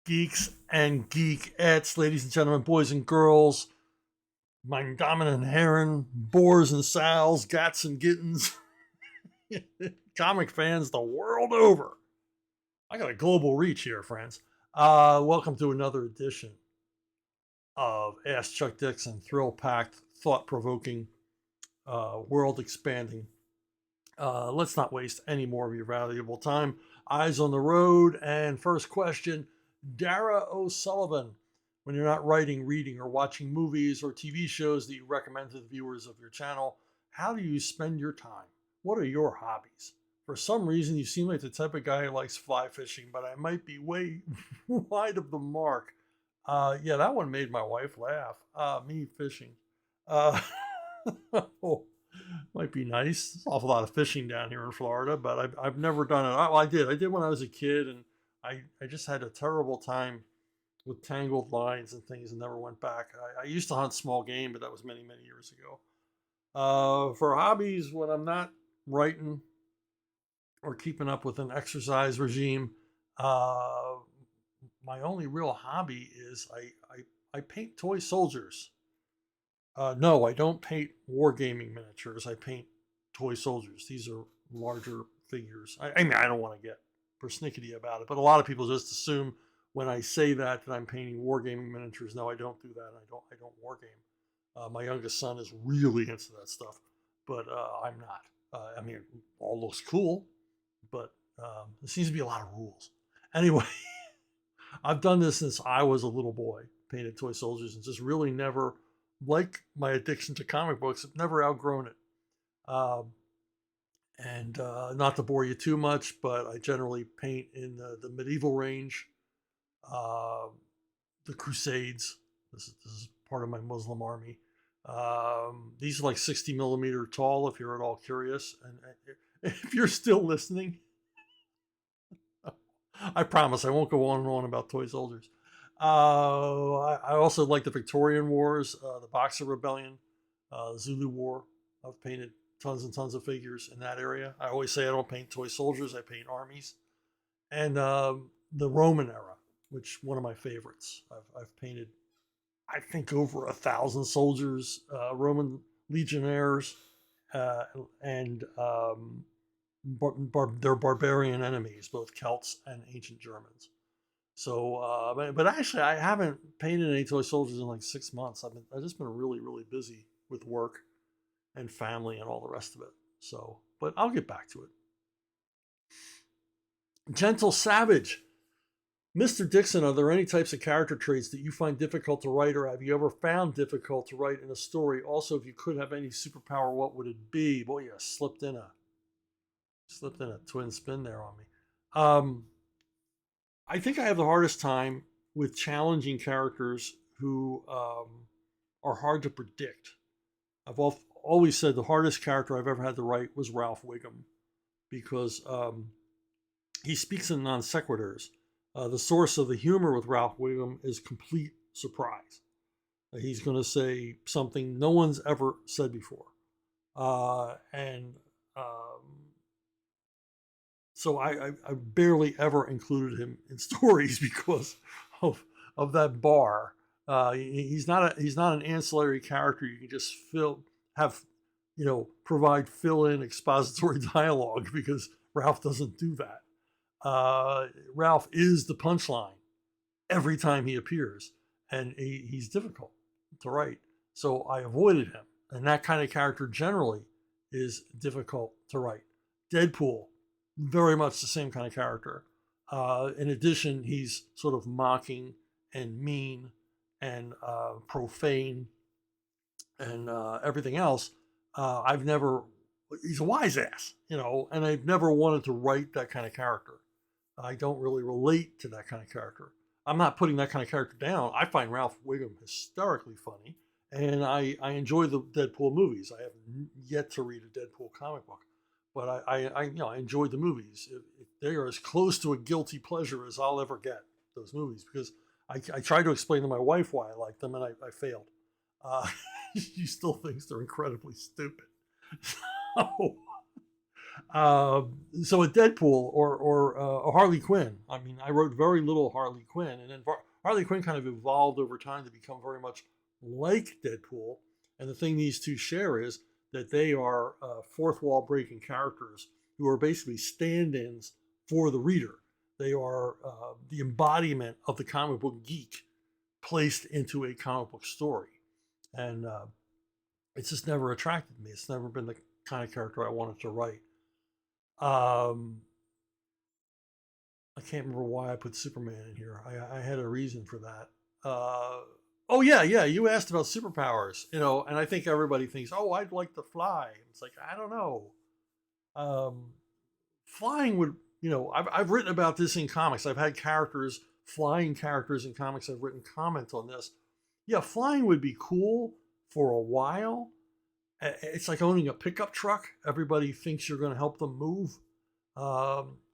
Geeks and geekettes, ladies and gentlemen, boys and girls, mein Damen and Herren, boars and sows, gats and gittens, comic fans the world over. I got a global reach here, friends. Welcome to another edition of Ask Chuck Dixon, thrill-packed, thought-provoking, world-expanding. Let's not waste any more of your valuable time. Eyes on the road, and first question, Dara O'Sullivan. When you're not writing, reading, or watching movies or TV shows that you recommend to the viewers of your channel, how do you spend your time? What are your hobbies? For some reason, you seem like the type of guy who likes fly fishing, but I might be way wide of the mark. Yeah, that one made my wife laugh. Me fishing. Uh, oh, might be nice. There's an awful lot of fishing down here in Florida, but I've never done it. Well, I did. I did when I was a kid, and I just had a terrible time with tangled lines and things and never went back. I used to hunt small game, but that was many, many years ago. For hobbies, when I'm not writing or keeping up with an exercise regime, uh, my only real hobby is I paint toy soldiers. No, I don't paint wargaming miniatures. I paint toy soldiers. These are larger figures. I mean, I don't want to get persnickety about it, but a lot of people just assume when I say that I'm painting wargaming miniatures. No, I don't do that. I don't wargame. My youngest son is really into that stuff, but I'm not. I mean, it all looks cool, but there seems to be a lot of rules. Anyway, I've done this since I was a little boy, painted toy soldiers, and just really never, like my addiction to comic books, I've never outgrown it. Um, and not to bore you too much, but I generally paint in the medieval range, uh, the Crusades. This is part of my Muslim army. These are like 60 millimeter tall, if you're at all curious. And if you're still listening, I promise I won't go on and on about toy soldiers. I also like the Victorian Wars, the Boxer Rebellion, Zulu War. I've painted tons and tons of figures in that area. I always say I don't paint toy soldiers, I paint armies. And the Roman era, which one of my favorites. I've painted, I think, over 1,000 soldiers, Roman legionnaires, and their barbarian enemies, both Celts and ancient Germans. So, but actually, I haven't painted any toy soldiers in like 6 months. I've just been really, really busy with work and family and all the rest of it. So, but I'll get back to it. Gentle Savage. Mr. Dixon, are there any types of character traits that you find difficult to write, or have you ever found difficult to write in a story? Also, if you could have any superpower, what would it be? Boy, you slipped in a twin spin there on me. I think I have the hardest time with challenging characters who are hard to predict. I've always said the hardest character I've ever had to write was Ralph Wiggum because he speaks in non sequiturs. The source of the humor with Ralph Wiggum is complete surprise. He's going to say something no one's ever said before. And so I barely ever included him in stories because of that bar. He's not an ancillary character. You can just have provide fill in expository dialogue because Ralph doesn't do that. Ralph is the punchline every time he appears, and he's difficult to write. So I avoided him, and that kind of character generally is difficult to write. Deadpool, very much the same kind of character. In addition, he's sort of mocking and mean and profane and everything else. He's a wise ass, and I've never wanted to write that kind of character. I don't really relate to that kind of character. I'm not putting that kind of character down. I find Ralph Wiggum hysterically funny, and I enjoy the Deadpool movies. I have yet to read a Deadpool comic book, but I enjoyed the movies. They are as close to a guilty pleasure as I'll ever get, those movies, because I tried to explain to my wife why I like them, and I failed. She still thinks they're incredibly stupid. So, So a Deadpool or a Harley Quinn. I mean, I wrote very little Harley Quinn, and then Harley Quinn kind of evolved over time to become very much like Deadpool. And the thing these two share is that they are fourth wall breaking characters who are basically stand-ins for the reader. They are the embodiment of the comic book geek placed into a comic book story, and it's just never attracted me. It's never been the kind of character I wanted to write. Um, I can't remember why I put Superman in here. I had a reason for that. Oh yeah, yeah. You asked about superpowers, and I think everybody thinks, oh, I'd like to fly. It's like I don't know. Um, Flying would, I've written about this in comics. I've had flying characters in comics. I've written comments on this. Yeah, flying would be cool for a while. It's like owning a pickup truck. Everybody thinks you're going to help them move.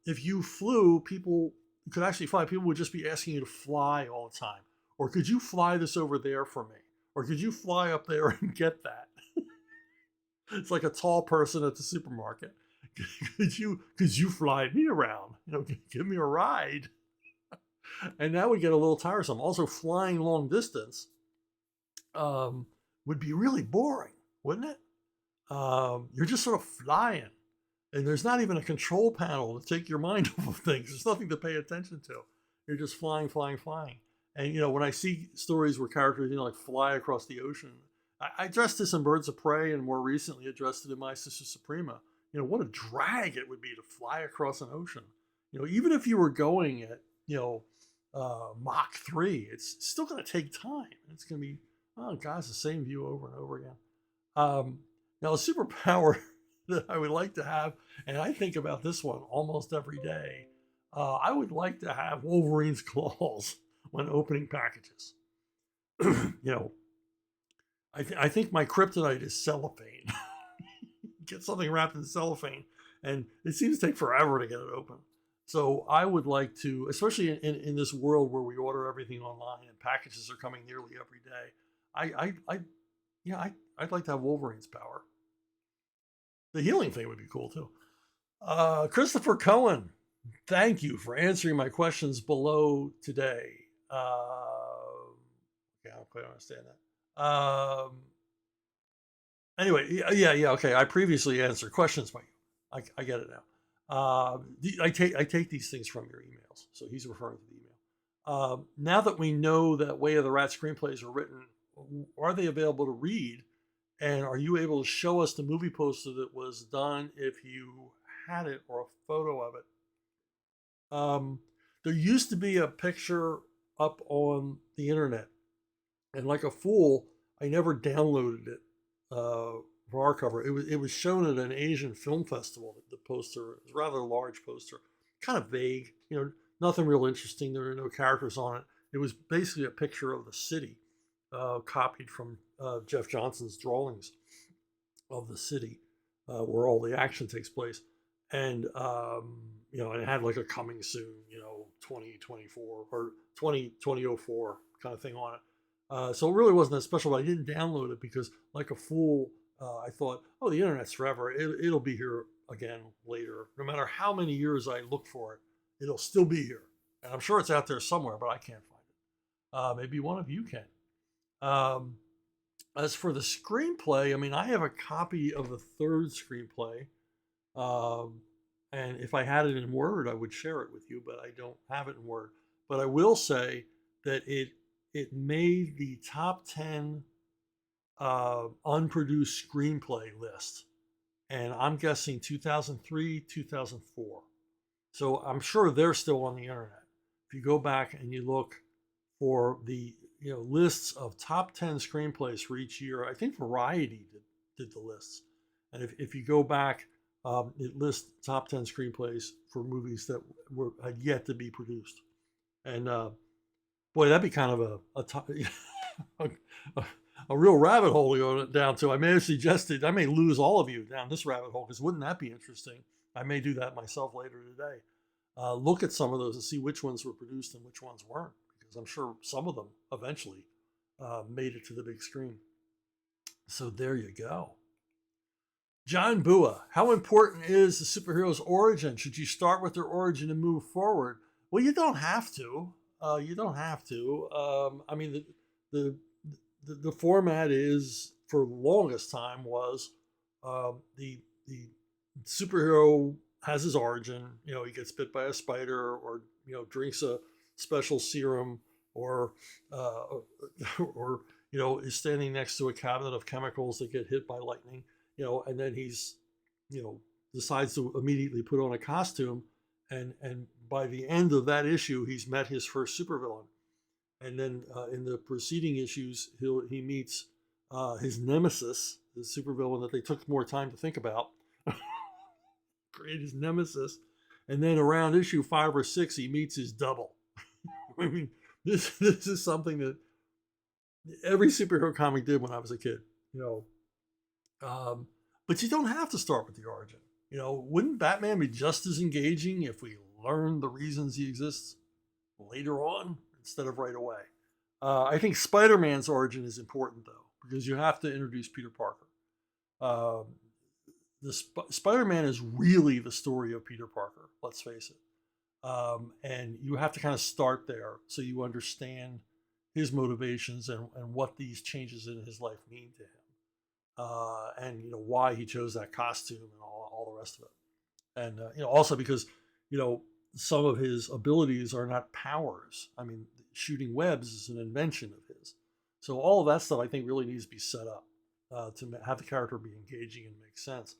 If you flew, people could actually fly. People would just be asking you to fly all the time. Or could you fly this over there for me? Or could you fly up there and get that? It's like a tall person at the supermarket. Could you fly me around? Give me a ride. And that would get a little tiresome. Also, flying long distance would be really boring, wouldn't it? You're just sort of flying, and there's not even a control panel to take your mind off of things. There's nothing to pay attention to. You're just flying, flying, flying. And when I see stories where characters, like fly across the ocean, I addressed this in Birds of Prey, and more recently addressed it in My Sister Suprema. What a drag it would be to fly across an ocean. Even if you were going at Mach 3, it's still going to take time. It's going to be, oh gosh, the same view over and over again. Now, a superpower that I would like to have, and I think about this one almost every day, I would like to have Wolverine's claws when opening packages. I think my kryptonite is cellophane. Get something wrapped in cellophane, and it seems to take forever to get it open. So I would like to, especially in this world where we order everything online and packages are coming nearly every day, I'd like to have Wolverine's power. The healing thing would be cool too. Christopher Cohen, thank you for answering my questions below today. Okay, I don't quite understand that. Anyway, yeah, okay. I previously answered questions by you. I get it now. I take these things from your emails. So he's referring to the email. Now that we know that Way of the Rat screenplays are written, are they available to read? And are you able to show us the movie poster that was done if you had it or a photo of it? There used to be a picture up on the internet, and like a fool, I never downloaded it for our cover. It was shown at an Asian film festival. The poster was a rather large poster, kind of vague. Nothing real interesting. There were no characters on it. It was basically a picture of the city, copied from Jeff Johnson's drawings of the city, where all the action takes place, and and it had like a coming soon, 2024 or 2004 kind of thing on it. So it really wasn't that special, but I didn't download it because, like a fool, I thought, oh, the internet's forever. It'll be here again later. No matter how many years I look for it, it'll still be here. And I'm sure it's out there somewhere, but I can't find it. Maybe one of you can. As for the screenplay, I mean, I have a copy of the third screenplay. And if I had it in Word, I would share it with you, but I don't have it in Word. But I will say that it made the top 10 unproduced screenplay list. And I'm guessing 2003, 2004. So I'm sure they're still on the internet. If you go back and you look for the lists of top 10 screenplays for each year, I think Variety did the lists. And if you go back, it lists top 10 screenplays for movies that had yet to be produced. And boy, that'd be kind of a real rabbit hole to go down to. I may have suggested, I may lose all of you down this rabbit hole, because wouldn't that be interesting? I may do that myself later today. Look at some of those and see which ones were produced and which ones weren't, because I'm sure some of them eventually made it to the big screen. So there you go. John Bua, how important is the superhero's origin? Should you start with their origin and move forward? Well, you don't have to. You don't have to. I mean, the, the format is for the longest time was the superhero has his origin. You know, he gets bit by a spider, or drinks a special serum, or or is standing next to a cabinet of chemicals that get hit by lightning. And then he's decides to immediately put on a costume, and by the end of that issue, he's met his first supervillain. And then in the preceding issues, he meets his nemesis, the supervillain that they took more time to think about, create his nemesis. And then around issue 5 or 6, he meets his double. I mean, this is something that every superhero comic did when I was a kid. But you don't have to start with the origin. Wouldn't Batman be just as engaging if we learned the reasons he exists later on instead of right away? I think Spider-Man's origin is important, though, because you have to introduce Peter Parker. The Spider-Man is really the story of Peter Parker, let's face it. And you have to kind of start there so you understand his motivations and what these changes in his life mean to him. And why he chose that costume and all the rest of it. And also because some of his abilities are not powers. I mean, shooting webs is an invention of his. So all of that stuff I think really needs to be set up to have the character be engaging and make sense.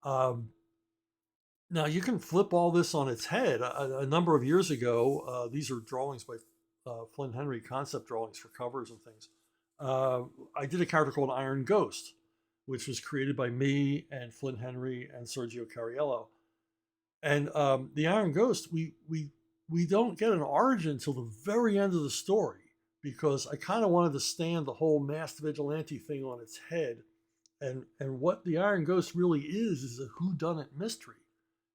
Now you can flip all this on its head. A number of years ago, these are drawings by Flynn Henry, concept drawings for covers and things. I did a character called Iron Ghost, which was created by me and Flynn Henry and Sergio Cariello. And the Iron Ghost, we don't get an origin until the very end of the story, because I kind of wanted to stand the whole masked vigilante thing on its head. And what the Iron Ghost really is a whodunit mystery.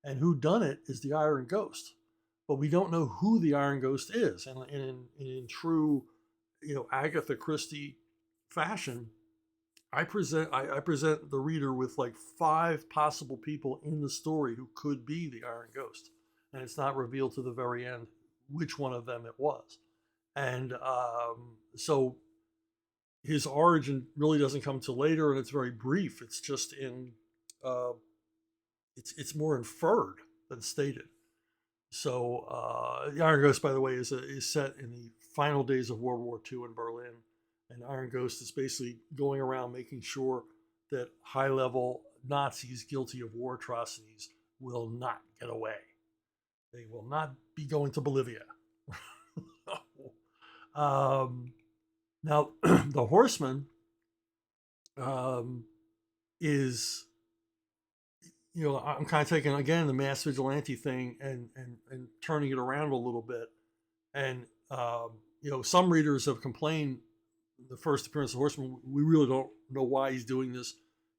And whodunit is the Iron Ghost. But we don't know who the Iron Ghost is. And in true Agatha Christie fashion, I present the reader with like 5 possible people in the story who could be the Iron Ghost, and it's not revealed to the very end which one of them it was. And so his origin really doesn't come till later, and it's very brief. It's just in it's more inferred than stated. So the Iron Ghost, by the way, is set in the final days of World War II in Berlin. And Iron Ghost is basically going around making sure that high-level Nazis guilty of war atrocities will not get away. They will not be going to Bolivia. Now, the Horseman is, I'm kind of taking, again, the mass vigilante thing and turning it around a little bit. And, some readers have complained the first appearance of Horseman, we really don't know why he's doing this.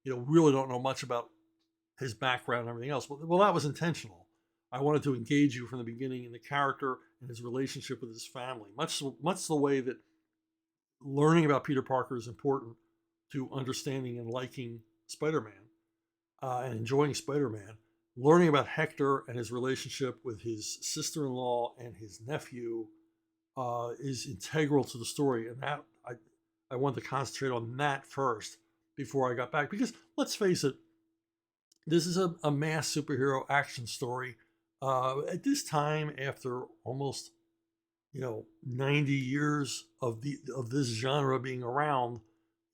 Really don't know much about his background and everything else. Well, that was intentional. I wanted to engage you from the beginning in the character and his relationship with his family, much the way that learning about Peter Parker is important to understanding and liking Spider-Man and enjoying Spider-Man. Learning about Hector and his relationship with his sister-in-law and his nephew is integral to the story, and that I wanted to concentrate on that first before I got back, because let's face it, this is a mass superhero action story. At this time, after almost 90 years of this genre being around,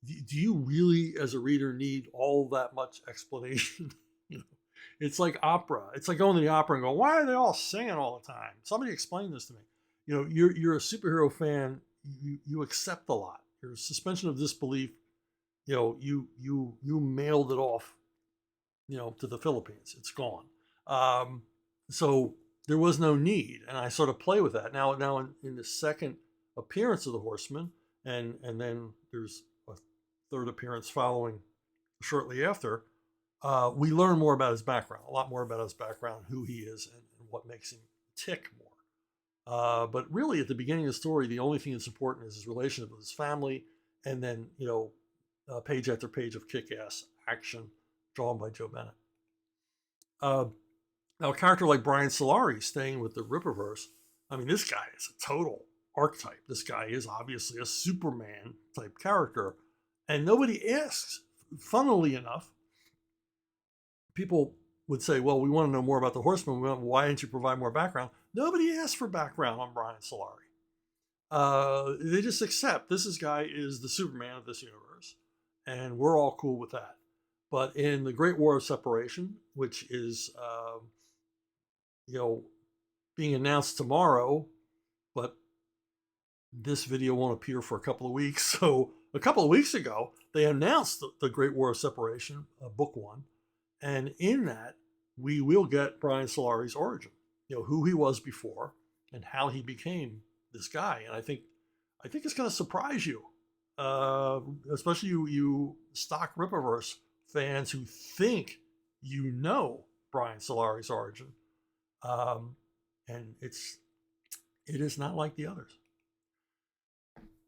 do you really, as a reader, need all that much explanation? It's like opera. It's like going to the opera and going, why are they all singing all the time? Somebody explain this to me. You're a superhero fan. You accept a lot. Your suspension of disbelief, you mailed it off, to the Philippines. It's gone. So there was no need, and I sort of play with that. Now in the second appearance of the Horseman, and then there's a third appearance following shortly after, we learn more about his background, a lot more about his background, who he is, and what makes him tick more. But really, at the beginning of the story, the only thing that's important is his relationship with his family, and then page after page of kick-ass action drawn by Joe Bennett. Now, a character like Brian Solari, staying with the Rippaverse, I mean, this guy is a total archetype. This guy is obviously a Superman type character, and nobody asks. Funnily enough, people would say, well, we want to know more about the Horseman. Why didn't you provide more background? Nobody asked for background on Brian Solari. They just accept this guy is the Superman of this universe, and we're all cool with that. But in the Great War of Separation, which is being announced tomorrow, but this video won't appear for a couple of weeks. So a couple of weeks ago, they announced the Great War of Separation, book 1, and in that we will get Brian Solari's origin, who he was before and how he became this guy. And I think it's going to surprise you, especially you stock Rippaverse fans who think Brian Solari's origin, and it is not like the others.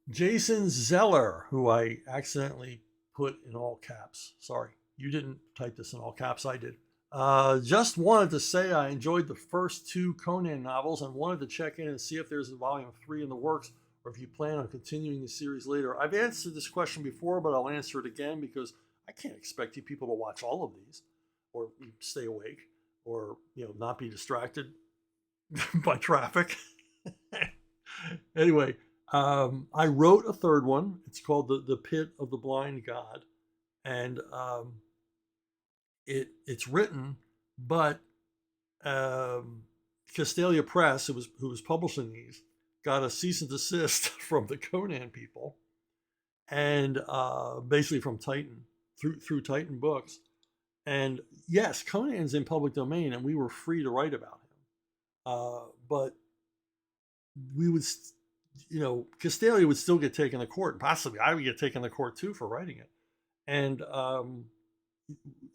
Jason Zeller, who I accidentally put in all caps. Sorry, you didn't type this in all caps. I did. Just wanted to say I enjoyed the first 2 Conan novels and wanted to check in and see if there's a volume 3 in the works or if you plan on continuing the series later. I've answered this question before, but I'll answer it again because I can't expect you people to watch all of these or stay awake or not be distracted by traffic. Anyway, I wrote a 3rd one. It's called the Pit of the Blind God, and it's written, but Castalia Press, who was publishing these, got a cease and desist from the Conan people, and basically from Titan through Titan Books. And yes, Conan's in public domain, and we were free to write about him, but we would. Castalia would still get taken to court, and possibly I would get taken to court too for writing it. And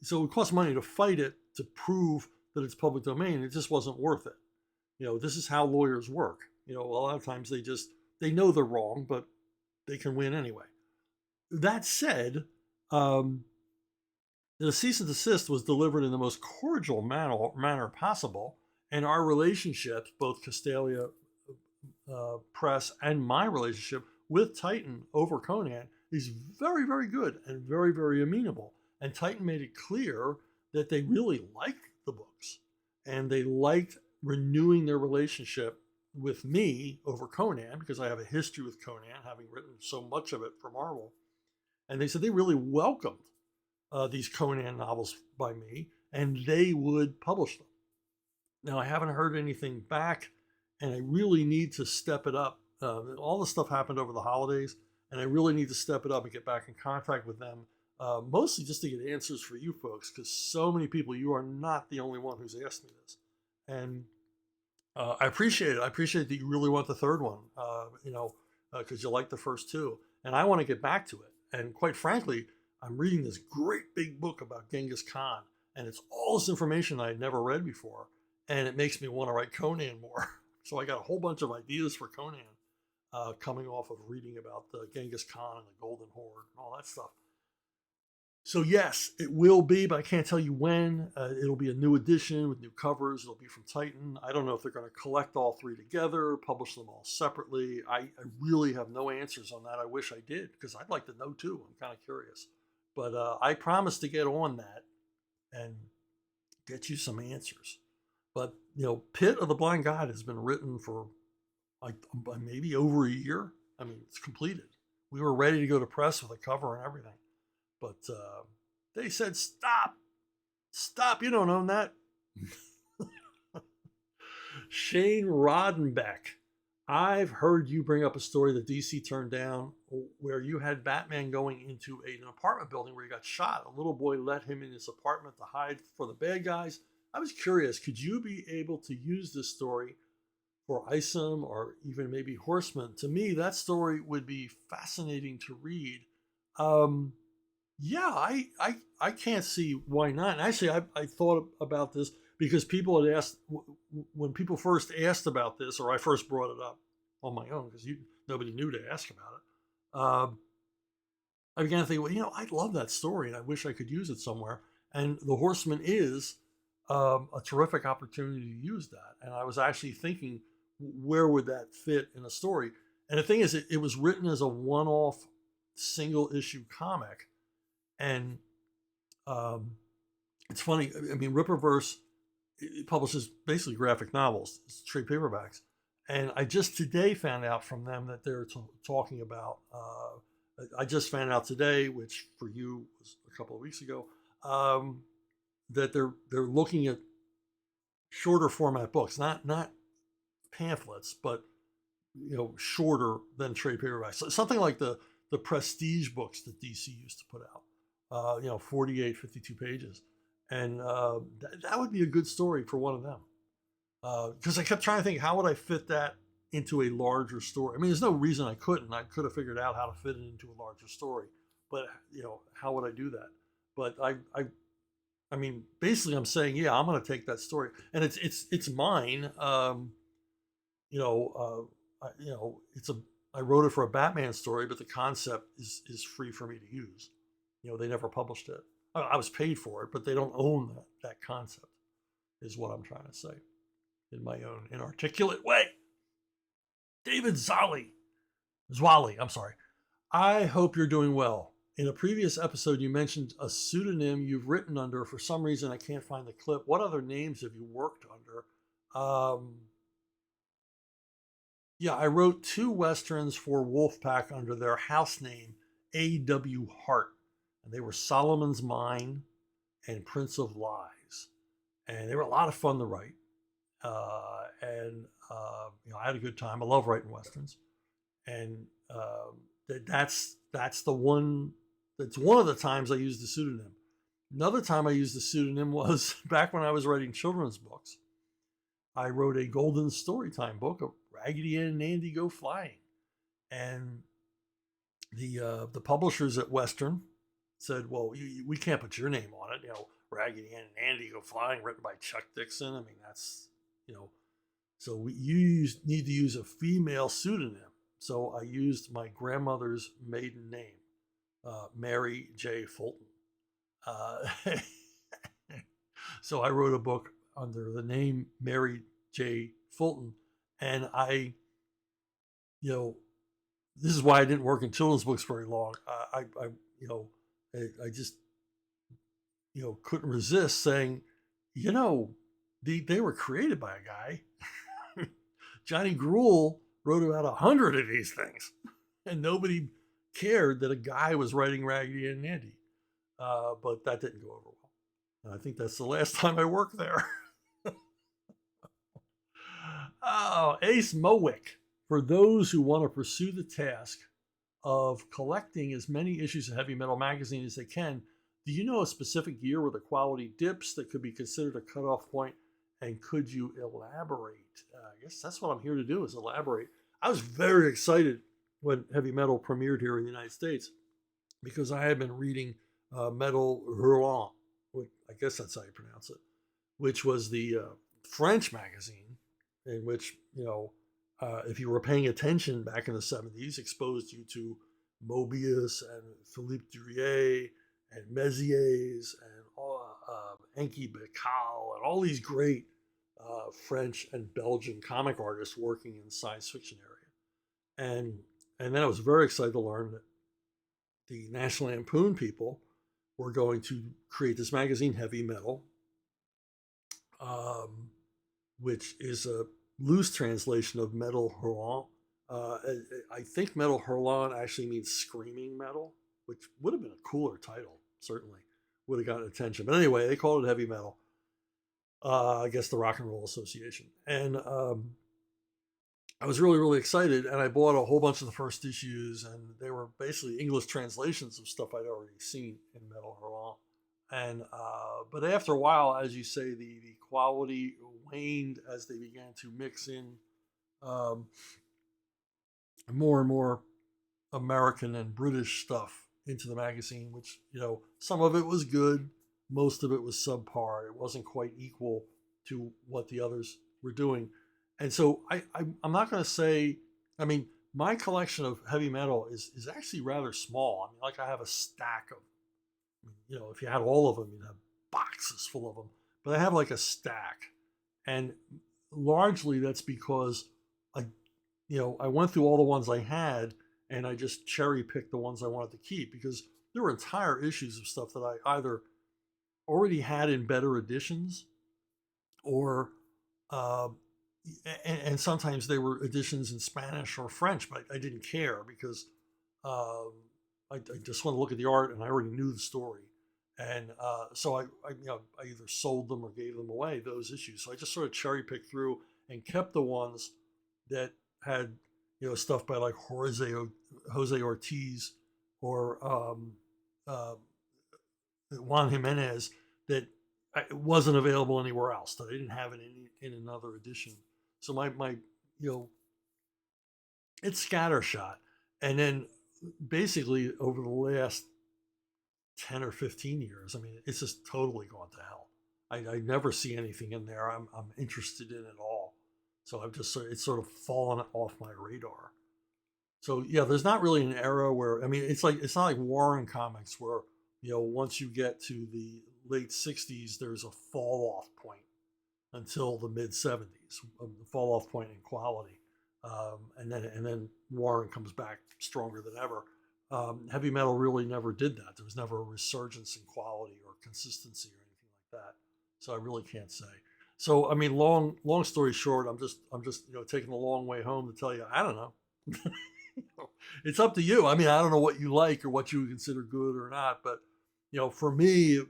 so it would cost money to fight it to prove that it's public domain. It just wasn't worth it. This is how lawyers work. A lot of times they know they're wrong, but they can win anyway. That said, the cease and desist was delivered in the most cordial manner possible, and our relationships, both Castalia Press and my relationship with Titan over Conan, is very, very good and very, very amenable. And Titan made it clear that they really liked the books and they liked renewing their relationship with me over Conan because I have a history with Conan, having written so much of it for Marvel. And they said they really welcomed these Conan novels by me, and they would publish them. Now, I haven't heard anything back, and I really need to step it up. All this stuff happened over the holidays, and I really need to step it up and get back in contact with them, mostly just to get answers for you folks, because so many people, you are not the only one who's asked me this. And I appreciate it. I appreciate that you really want the 3rd one, because you like the first 2. And I want to get back to it. And quite frankly, I'm reading this great big book about Genghis Khan, and it's all this information I had never read before, and it makes me want to write Conan more. So I got a whole bunch of ideas for Conan coming off of reading about the Genghis Khan and the Golden Horde and all that stuff. So yes, it will be, but I can't tell you when. It'll be a new edition with new covers. It'll be from Titan. I don't know if they're going to collect all 3 together, publish them all separately. I really have no answers on that. I wish I did, because I'd like to know too. I'm kind of curious. But I promise to get on that and get you some answers. But, Pit of the Blind God has been written for like maybe over a year. I mean, it's completed. We were ready to go to press with a cover and everything. But they said, stop, you don't own that. Shane Rodenbeck, I've heard you bring up a story that DC turned down where you had Batman going into an apartment building where he got shot. A little boy let him in his apartment to hide for the bad guys. I was curious, could you be able to use this story for Isom or even maybe Horseman? To me, that story would be fascinating to read. Yeah, I can't see why not. And actually, I thought about this because people had asked, when people first asked about this, or I first brought it up on my own because nobody knew to ask about it. I began to think, well, I love that story and I wish I could use it somewhere. And The Horseman is a terrific opportunity to use that. And I was actually thinking, where would that fit in a story? And the thing is, it was written as a one-off, single-issue comic, and um, it's funny. I mean, Rippaverse, it publishes basically graphic novels, it's trade paperbacks, and I just today found out from them that they're talking about. I just found out today, which for you was a couple of weeks ago, that they're looking at shorter format books, not pamphlets, but shorter than trade paperbacks. So something like the prestige books that DC used to put out. 48, 52 pages, and that would be a good story for one of them. Because I kept trying to think, how would I fit that into a larger story? I mean, there's no reason I couldn't. I could have figured out how to fit it into a larger story, but how would I do that? But I mean, basically, I'm saying, yeah, I'm going to take that story, and it's mine. It's a I wrote it for a Batman story, but the concept is free for me to use. They never published it. I was paid for it, but they don't own that concept, is what I'm trying to say in my own inarticulate way. David Zwally, I'm sorry. I hope you're doing well. In a previous episode, you mentioned a pseudonym you've written under. For some reason, I can't find the clip. What other names have you worked under? Yeah, I wrote 2 Westerns for Wolfpack under their house name, A.W. Hart. And they were Solomon's Mine and Prince of Lies. And they were a lot of fun to write. I had a good time. I love writing Westerns. And that's the one, that's one of the times I used the pseudonym. Another time I used the pseudonym was back when I was writing children's books. I wrote a golden storytime book, of Raggedy Ann and Andy Go Flying. And the publishers at Western said, well, we can't put your name on it. Raggedy Ann and Andy Go Flying, written by Chuck Dixon. I mean, that's, so you need to use a female pseudonym. So I used my grandmother's maiden name, Mary J. Fulton. So I wrote a book under the name Mary J. Fulton. And this is why I didn't work in children's books very long. I just, couldn't resist saying, they were created by a guy. Johnny Gruel wrote about 100 of these things, and nobody cared that a guy was writing Raggedy Ann and Andy. But that didn't go over well. And I think that's the last time I worked there. Oh, Ace Mowick. For those who want to pursue the task of collecting as many issues of Heavy Metal magazine as they can, do you know a specific year where the quality dips that could be considered a cutoff point? And could you elaborate? I guess that's what I'm here to do, is elaborate. I was very excited when Heavy Metal premiered here in the United States, because I had been reading Metal Hurlant, I guess that's how you pronounce it, which was the French magazine in which, if you were paying attention back in the 70s, exposed you to Mobius and Philippe Durier and Mézières and Enki Becal and all these great French and Belgian comic artists working in the science fiction area. And then I was very excited to learn that the National Lampoon people were going to create this magazine, Heavy Metal, which is a loose translation of Metal Hurlant. I think Metal Hurlant actually means screaming metal, which would have been a cooler title, certainly. Would have gotten attention. But anyway, they called it Heavy Metal. I guess the Rock and Roll Association. And I was really, really excited. And I bought a whole bunch of the first issues. And they were basically English translations of stuff I'd already seen in Metal Hurlant. And but after a while, as you say, the quality waned as they began to mix in more and more American and British stuff into the magazine, which, some of it was good, most of it was subpar. It wasn't quite equal to what the others were doing. And so I'm not going to say, I mean, my collection of Heavy Metal is actually rather small. I mean, like, I have a stack of, if you had all of them, you'd have boxes full of them, but I have like a stack, and largely that's because I, I went through all the ones I had, and I just cherry picked the ones I wanted to keep because there were entire issues of stuff that I either already had in better editions, or uh, and sometimes they were editions in Spanish or French, but I didn't care because um, I just want to look at the art, and I already knew the story, and so I either sold them or gave them away, those issues. So I just sort of cherry picked through and kept the ones that had stuff by like Jose Ortiz or uh, Juan Jimenez that wasn't available anywhere else, that I didn't have it in another edition. So my it's scattershot, and then basically over the last 10 or 15 years, I mean, it's just totally gone to hell. I never see anything in there I'm interested in at all. So it's sort of fallen off my radar. So yeah, there's not really an era where, I mean, it's not like Warren comics where once you get to the late '60s, there's a fall off point until the mid '70s, a fall off point in quality, and then Warren comes back stronger than ever. Heavy metal really never did that. There was never a resurgence in quality or consistency or anything like that. So I really can't say. So I mean, long story short, I'm just taking the long way home to tell you I don't know. It's up to you. I mean, I don't know what you like or what you would consider good or not, but for me,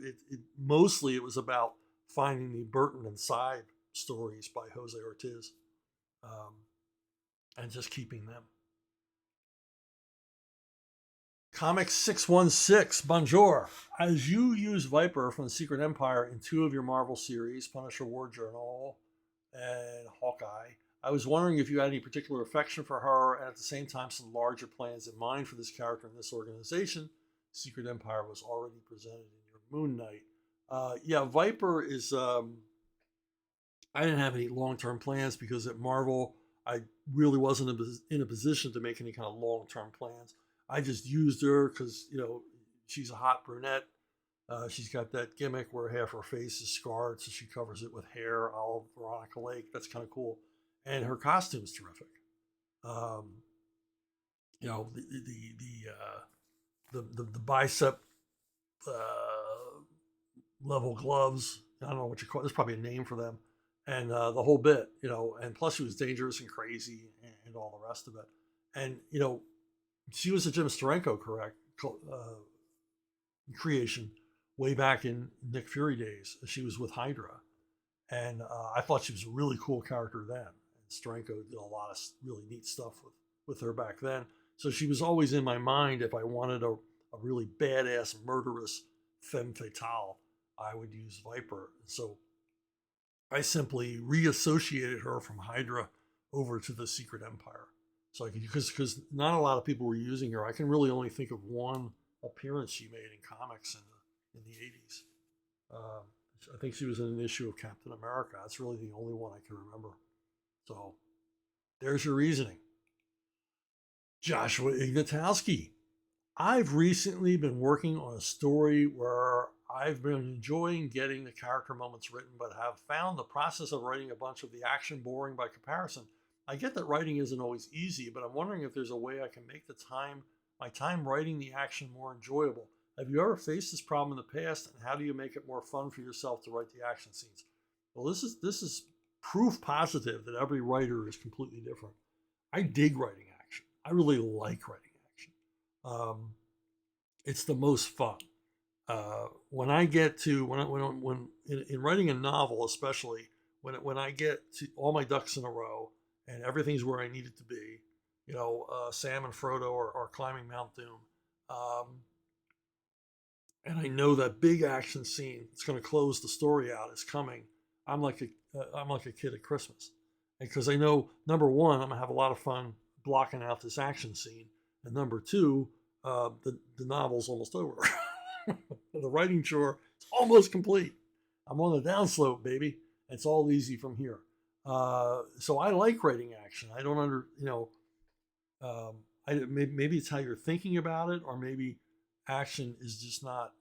mostly it was about finding the Burton and Side stories by Jose Ortiz, um, and just keeping them. Comics 616, bonjour. As you use Viper from the Secret Empire in two of your Marvel series, Punisher War Journal and Hawkeye, I was wondering if you had any particular affection for her and at the same time some larger plans in mind for this character in this organization. Secret Empire was already presented in your Moon Knight. Yeah, Viper is. I didn't have any long term plans because at Marvel, I really wasn't in a position to make any kind of long term plans. I just used her because, she's a hot brunette. She's got that gimmick where half her face is scarred, so she covers it with hair, a la Veronica Lake. That's kind of cool. And her costume's terrific. Um, the bicep uh, level gloves. I don't know what you call it. There's probably a name for them, and the whole bit. And plus she was dangerous and crazy and all the rest of it. And she was a Jim Steranko creation way back in Nick Fury days. She was with Hydra, and I thought she was a really cool character then. And Steranko did a lot of really neat stuff with her back then. So she was always in my mind. If I wanted a really badass, murderous femme fatale, I would use Viper. So I simply reassociated her from Hydra over to the Secret Empire. So because not a lot of people were using her. I can really only think of one appearance she made in comics in the '80s. I think she was in an issue of Captain America. That's really the only one I can remember. So there's your reasoning. Joshua Ignatowski. I've recently been working on a story where I've been enjoying getting the character moments written, but have found the process of writing a bunch of the action boring by comparison. I get that writing isn't always easy, but I'm wondering if there's a way I can make my time writing the action more enjoyable. Have you ever faced this problem in the past, and how do you make it more fun for yourself to write the action scenes? Well, this is proof positive that every writer is completely different. I dig writing action. I really like writing action. It's the most fun. When I get to when in writing a novel, especially when I get to all my ducks in a row and everything's where I need it to be, Sam and Frodo are climbing Mount Doom, and I know that big action scene that's going to close the story out is coming. I'm like a kid at Christmas, because I know, number one, I'm gonna have a lot of fun blocking out this action scene, and number two, the novel's almost over. The writing chore is almost complete. I'm on the downslope, baby. It's all easy from here. So I like writing action. I don't maybe it's how you're thinking about it, or maybe action is just not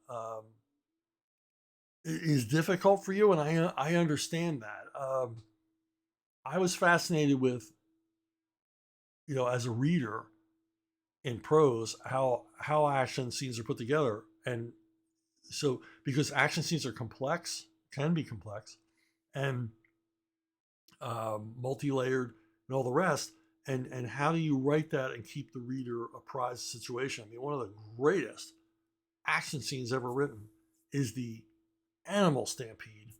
is difficult for you, and I understand that. I was fascinated with, as a reader in prose, how action scenes are put together, and so because action scenes are complex, can be complex, and multi-layered, and all the rest. And how do you write that and keep the reader apprised of the situation? I mean, one of the greatest action scenes ever written is the animal stampede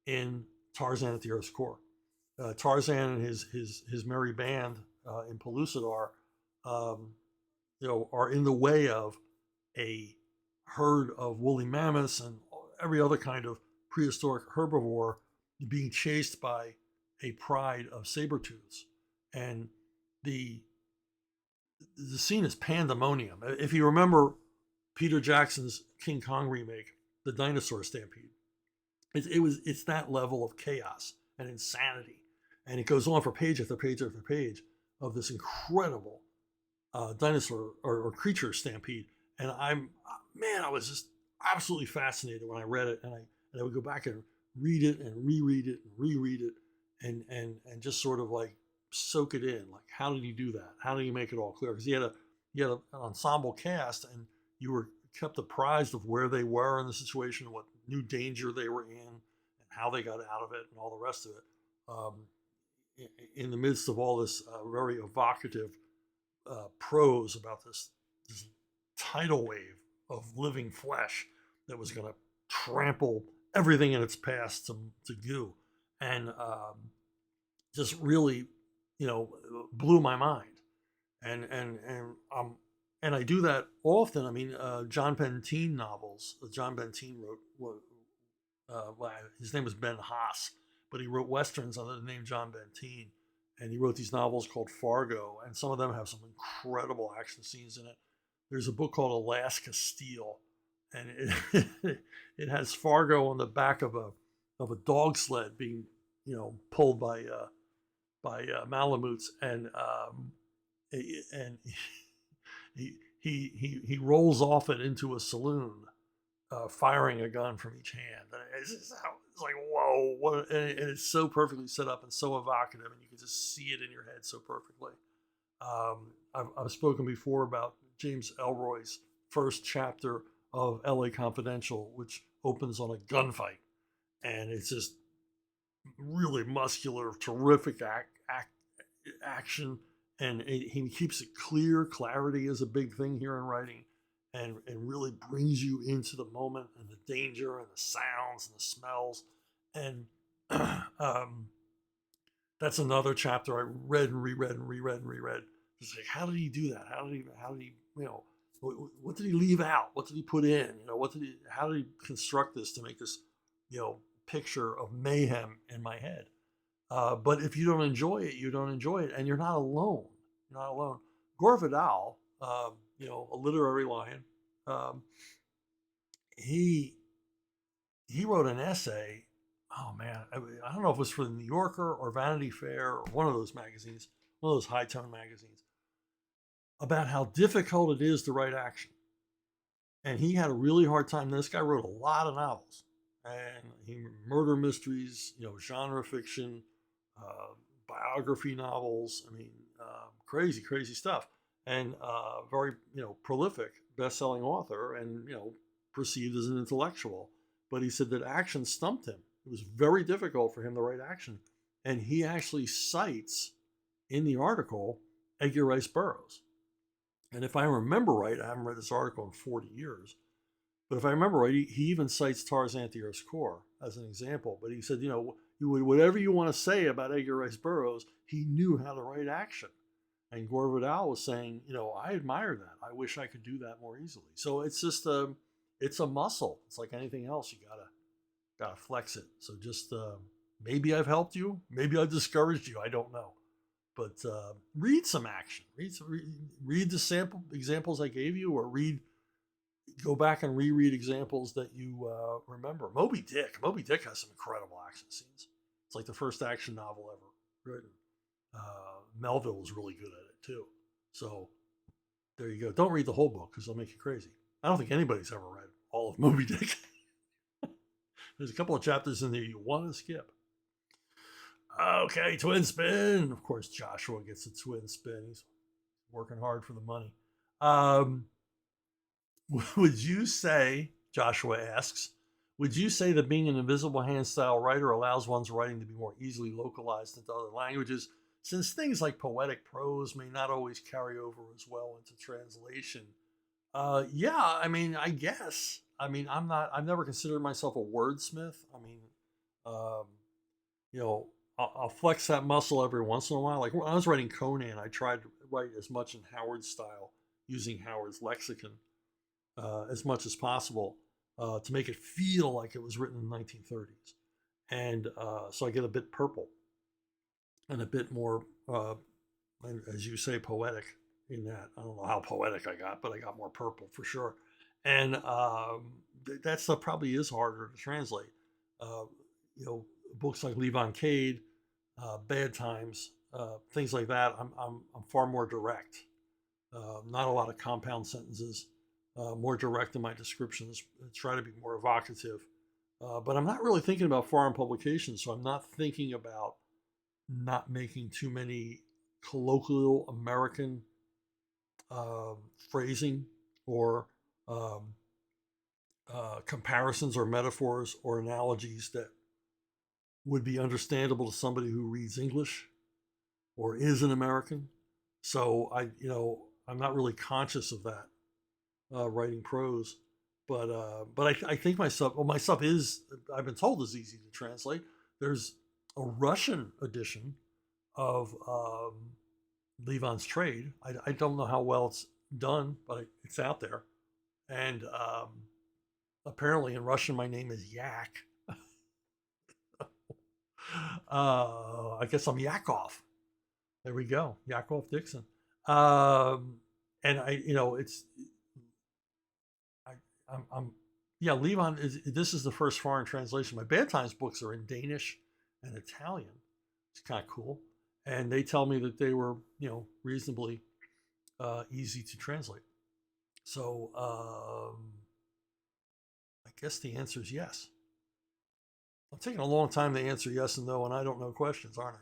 in Tarzan at the Earth's Core. Tarzan and his merry band in Pellucidar, um, are in the way of a herd of woolly mammoths and every other kind of prehistoric herbivore being chased by a pride of saber-tooths. And the the scene is pandemonium. If you remember Peter Jackson's King Kong remake, The Dinosaur Stampede, it's that level of chaos and insanity, and it goes on for page after page after page of this incredible dinosaur or creature stampede. And I was just absolutely fascinated when I read it, and I would go back and read it and reread it and reread it, and just sort of like soak it in. Like, how did he do that? How did he make it all clear? Because he had an ensemble cast, and you were kept apprised of where they were in the situation, what new danger they were in, and how they got out of it, and all the rest of it. Um, in the midst of all this very evocative prose about this tidal wave of living flesh that was going to trample everything in its path to goo, and just really, blew my mind. And I do that often. I mean, John Bentine novels. John Bentine wrote. Well, his name was Ben Haas, but he wrote westerns under the name John Bentine, and he wrote these novels called Fargo, and some of them have some incredible action scenes in it. There's a book called Alaska Steel, and it has Fargo on the back of a dog sled being pulled by Malamutes, and he rolls off it into a saloon, firing a gun from each hand. And it's like, whoa, and it's so perfectly set up and so evocative, and you can just see it in your head so perfectly. I've spoken before about James Ellroy's first chapter of LA Confidential, which opens on a gunfight, and it's just really muscular, terrific action, and he keeps it clear. Clarity is a big thing here in writing, and really brings you into the moment and the danger and the sounds and the smells. And that's another chapter I read and reread and reread and reread. It's like, how did he do that? How did he, what did he leave out? What did he put in? How did he construct this to make this, picture of mayhem in my head? But if you don't enjoy it, you don't enjoy it, and you're not alone. You're not alone. Gore Vidal, a literary lion, um, he wrote an essay. Oh man, I don't know if it was for the New Yorker or Vanity Fair or one of those magazines, one of those high tone magazines, about how difficult it is to write action. And he had a really hard time. This guy wrote a lot of novels, and murder mysteries, genre fiction, uh, biography novels. I mean, crazy, crazy stuff, and very, prolific, best-selling author, and perceived as an intellectual. But he said that action stumped him. It was very difficult for him to write action, and he actually cites in the article Edgar Rice Burroughs. And if I remember right, I haven't read this article in 40 years, but if I remember right, he even cites Tarzan at the Earth's Core as an example. But he said, whatever you want to say about Edgar Rice Burroughs, he knew how to write action. And Gore Vidal was saying, I admire that. I wish I could do that more easily. So it's just it's a muscle. It's like anything else. You gotta flex it. So just maybe I've helped you. Maybe I've discouraged you. I don't know. But read some action. Read the sample examples I gave you, or go back and reread examples that you remember. Moby Dick. Moby Dick has some incredible action scenes. It's like the first action novel ever written. Melville was really good at it too. So there you go. Don't read the whole book because it'll make you crazy. I don't think anybody's ever read all of Moby Dick. There's a couple of chapters in there you want to skip. Okay, twin spin. Of course, Joshua gets a twin spin. He's working hard for the money. Um, would you say, Joshua asks, would you say that being an invisible hand style writer allows one's writing to be more easily localized into other languages, since things like poetic prose may not always carry over as well into translation? Yeah, I mean, I guess. I mean, I've never considered myself a wordsmith. I mean, um, you know, I'll flex that muscle every once in a while. Like when I was writing Conan, I tried to write as much in Howard's style, using Howard's lexicon as much as possible to make it feel like it was written in the 1930s. And so I get a bit purple and a bit more, as you say, poetic in that. I don't know how poetic I got, but I got more purple for sure. And that stuff probably is harder to translate. Uh, you know, books like Levon Cade, Bad Times, things like that. I'm far more direct. Not a lot of compound sentences. More direct in my descriptions. Try to be more evocative. But I'm not really thinking about foreign publications, so I'm not thinking about not making too many colloquial American phrasing or um, comparisons or metaphors or analogies that would be understandable to somebody who reads English or is an American. So I'm not really conscious of that writing prose, but I think my stuff is, I've been told, is easy to translate. There's a Russian edition of Levon's Trade. I don't know how well it's done, but it's out there. And apparently in Russian, my name is Yak. I guess I'm Yakov. There we go, Yakov Dixon. And it's I'm yeah, Levon is. This is the first foreign translation. My Bad Times books are in Danish and Italian. It's kind of cool, and they tell me that they were reasonably easy to translate. So I guess the answer is yes. I'm taking a long time to answer yes and no, and I don't know questions, aren't I?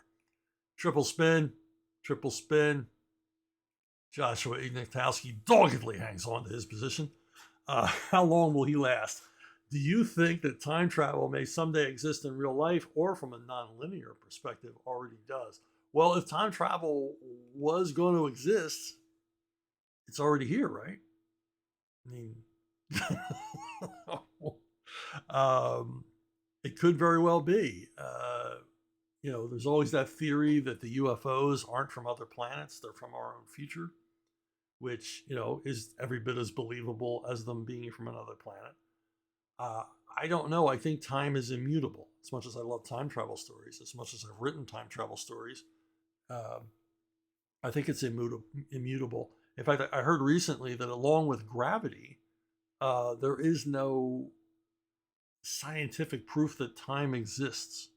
Triple spin, triple spin. Joshua Ignatowski doggedly hangs on to his position. How long will he last? Do you think that time travel may someday exist in real life, or from a nonlinear perspective already does? Well, if time travel was going to exist, it's already here, right? I mean, it could very well be. There's always that theory that the UFOs aren't from other planets, they're from our own future, which, is every bit as believable as them being from another planet. I don't know. I think time is immutable. As much as I love time travel stories, as much as I've written time travel stories, I think it's immutable. In fact, I heard recently that along with gravity, there is no scientific proof that time exists.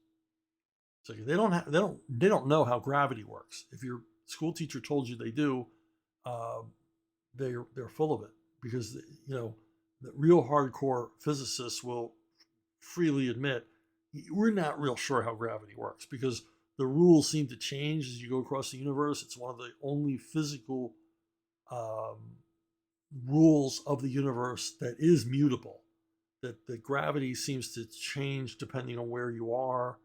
So they don't know how gravity works. If your school teacher told you they do, uh, they're full of it, because the real hardcore physicists will freely admit we're not real sure how gravity works, because the rules seem to change as you go across the universe. It's one of the only physical um, rules of the universe that is mutable. That the gravity seems to change depending on where you are.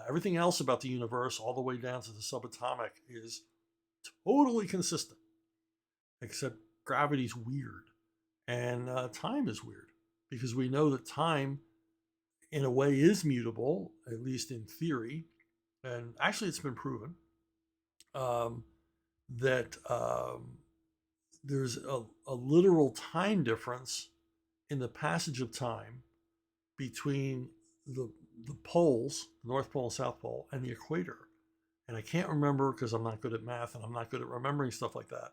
Everything else about the universe, all the way down to the subatomic, is totally consistent, except gravity's weird, and time is weird, because we know that time, in a way, is mutable, at least in theory, and actually it's been proven um, that there's a literal time difference in the passage of time between the poles, North Pole and South Pole, and the equator. And I can't remember, because I'm not good at math and I'm not good at remembering stuff like that.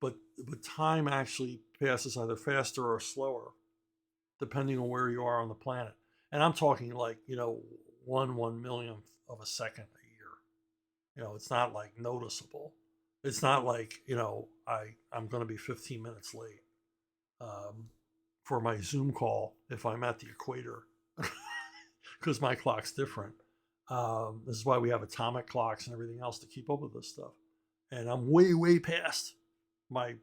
But time actually passes either faster or slower, depending on where you are on the planet. And I'm talking like, 1/1,000,000th of a second a year. It's not like noticeable. It's not like, I'm going to be 15 minutes late for my Zoom call if I'm at the equator. because my clock's different. This is why we have atomic clocks and everything else to keep up with this stuff. And I'm way, way past my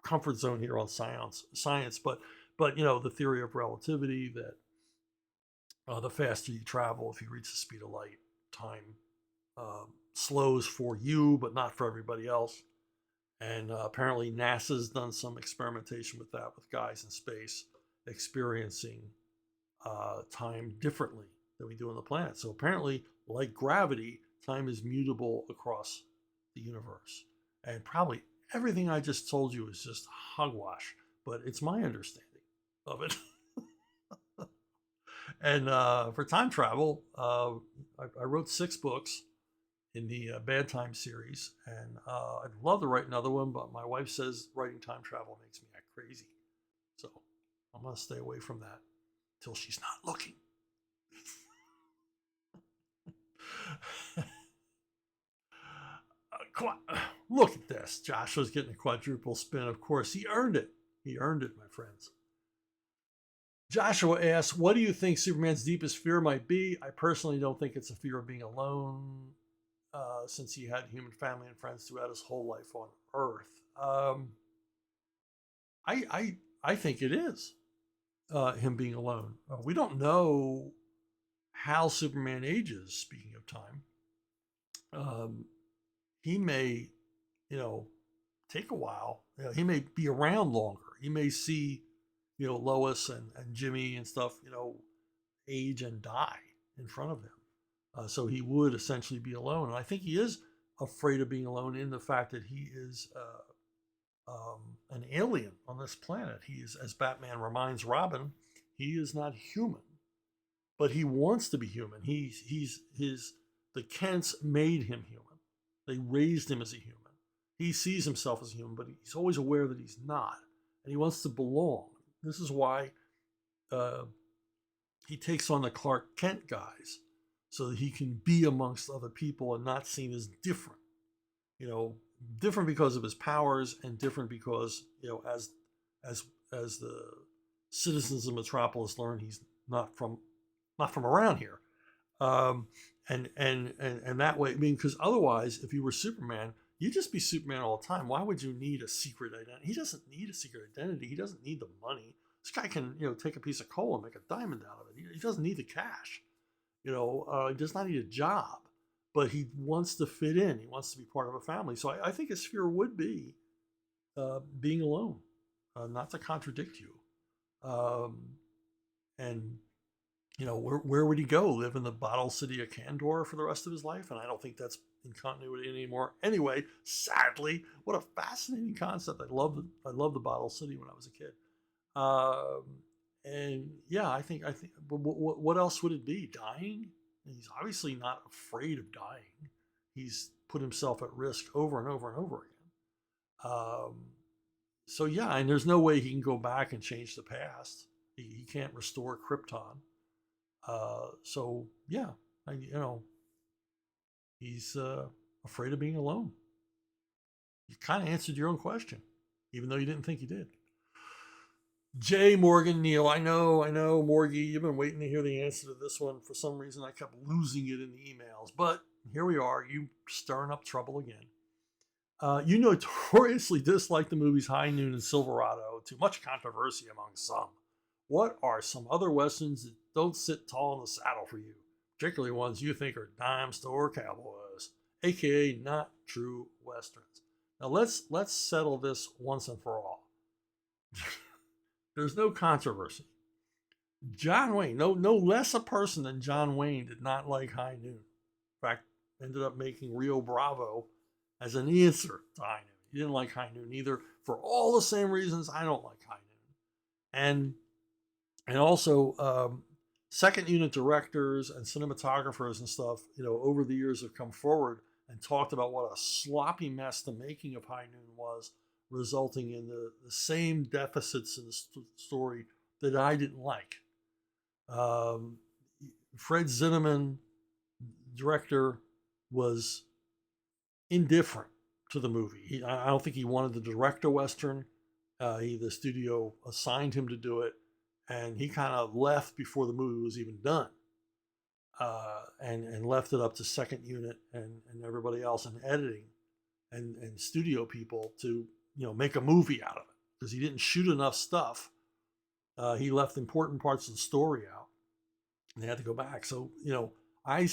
comfort zone here on science. But the theory of relativity that the faster you travel, if you reach the speed of light, time slows for you, but not for everybody else. And apparently NASA's done some experimentation with that, with guys in space experiencing time differently than we do on the planet. So apparently, like gravity, time is mutable across the universe. And probably everything I just told you is just hogwash, but it's my understanding of it. And for time travel, I wrote 6 books in the Bad Time series, and I'd love to write another one, but my wife says writing time travel makes me act crazy. So I'm going to stay away from that till she's not looking. Look at this. Joshua's getting a quadruple spin. Of course, he earned it. He earned it, my friends. Joshua asks, what do you think Superman's deepest fear might be? I personally don't think it's a fear of being alone, since he had human family and friends throughout his whole life on Earth. I think it is him being alone. We don't know how Superman ages, speaking of time. He may, take a while. He may be around longer. He may see, Lois and Jimmy and stuff, age and die in front of him. So he would essentially be alone. And I think he is afraid of being alone in the fact that he is an alien on this planet. He is, as Batman reminds Robin, he is not human, but he wants to be human. The Kents made him human. They raised him as a human. He sees himself as a human, but he's always aware that he's not, and he wants to belong. This is why he takes on the Clark Kent guys, so that he can be amongst other people and not seen as different. Different because of his powers, and different because, as the citizens of Metropolis learn, he's not from around here. And that way, because otherwise, if you were Superman, you'd just be Superman all the time. Why would you need a secret identity? He doesn't need a secret identity. He doesn't need the money. This guy can, take a piece of coal and make a diamond out of it. He doesn't need the cash. He does not need a job, but he wants to fit in. He wants to be part of a family. So I think his fear would be being alone, not to contradict you. And where would he go? Live in the bottle city of Kandor for the rest of his life? And I don't think that's in continuity anymore. Anyway, sadly, what a fascinating concept. I loved the bottle city when I was a kid. And yeah, I think. But what else would it be? Dying? He's obviously not afraid of dying. He's put himself at risk over and over and over again. So yeah, and there's no way he can go back and change the past. He can't restore Krypton. So yeah, he's afraid of being alone. You kind of answered your own question, even though you didn't think you did. J. Morgan Neal, I know, Morgie, you've been waiting to hear the answer to this one. For some reason, I kept losing it in the emails, but here we are. You stirring up trouble again. You notoriously dislike the movies High Noon and Silverado, to much controversy among some. What are some other westerns that don't sit tall in the saddle for you, particularly ones you think are dime store cowboys, aka not true westerns? Now let's settle this once and for all. There's no controversy. John Wayne, no less a person than John Wayne, did not like High Noon. In fact, ended up making Rio Bravo as an answer to High Noon. He didn't like High Noon either, for all the same reasons I don't like High Noon. And also, second unit directors and cinematographers and stuff, over the years have come forward and talked about what a sloppy mess the making of High Noon was, resulting in the same deficits in the story that I didn't like. Fred Zinnemann, director, was indifferent to the movie. I don't think he wanted to direct a Western. The studio assigned him to do it, and he kind of left before the movie was even done. and left it up to second unit and everybody else in editing and studio people to make a movie out of it because he didn't shoot enough stuff. He left important parts of the story out, and they had to go back. So I